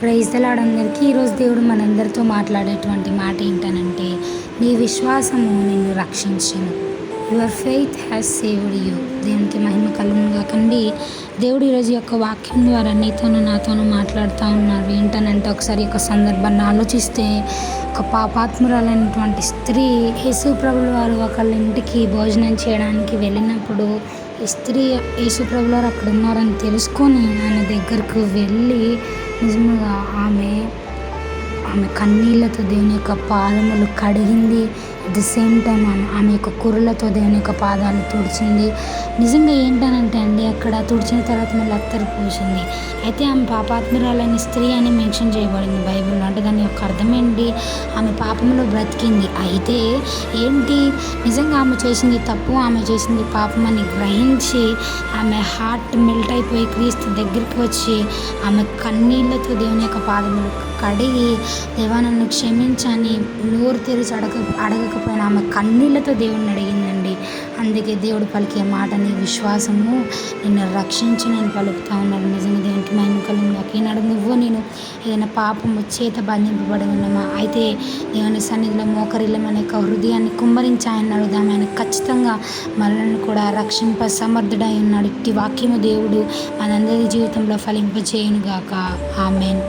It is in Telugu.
ప్రైజ్ ద లార్డ్ అందరికీ. ఈరోజు దేవుడు మనందరితో మాట్లాడేటువంటి మాట ఏంటనంటే, నీ విశ్వాసము నిన్ను రక్షించును. Your faith has saved you. దేవునికి మహిమ కలుగునుగాకండి. దేవుడు ఈరోజు యొక్క వాక్యం ద్వారా నీతోనూ నాతోనూ మాట్లాడుతూ ఉన్నారు. ఏంటనంటే, ఒకసారి ఒక సందర్భాన్ని ఆలోచిస్తే, ఒక పాపాత్మురాలైనటువంటి స్త్రీ యేసు ప్రభుల వారు ఒకళ్ళ ఇంటికి భోజనం చేయడానికి వెళ్ళినప్పుడు, ఈ స్త్రీ యేసు ప్రభుల వారు అక్కడ ఉన్నారని తెలుసుకొని ఆయన దగ్గరకు వెళ్ళి నిజంగా ఆమె కన్నీళ్లతో దేవుని యొక్క పాదములు కడిగింది. అట్ ది సేమ్ టైం ఆమె యొక్క కుర్రలతో దేవుని యొక్క పాదాలు తుడిచింది. నిజంగా ఏంటనంటే అండి, అక్కడ తుడిచిన తర్వాత మళ్ళీ అత్తరు పూసింది. అయితే ఆమె పాపాత్మురాలైన స్త్రీ అని మెన్షన్ చేయబడింది బైబిల్లో. అంటే దాని యొక్క అర్థం ఏంటి? ఆమె పాపంలో బ్రతికింది. అయితే ఏంటి, నిజంగా ఆమె చేసింది తప్పు, ఆమె చేసింది పాపం అని గ్రహించి ఆమె హార్ట్ మెల్ట్ అయిపోయి క్రీస్తు దగ్గరికి వచ్చి ఆమె కన్నీళ్లతో దేవుని యొక్క పాదములు కడిగి, దేవా నన్ను క్షమించని నోరు తెరిచి అడగకపోయినా ఆమె కన్నీళ్లతో దేవుడిని అడిగిందండి. అందుకే దేవుడు పలికే మాట, నీ విశ్వాసము నిన్ను రక్షించి నేను పలుకుతా ఉన్నాడు. నిజంగా దేవునికి మహిమ కలుగుగాక. ఈనాడు నేను ఏదైనా పాపము చేత బంధింపబడి ఉన్నామా? అయితే దేవుని సన్నిధిలో మోకరిల్లమనే యొక్క హృదయాన్ని కుమ్మరించి ఆయన అడుగుదాం. ఆయన ఖచ్చితంగా మనల్ని కూడా రక్షింప సమర్థుడై ఉన్నాడు. ఇట్టి వాక్యము దేవుడు మనందరి జీవితంలో ఫలింపజేయునుగాక. ఆమేన్.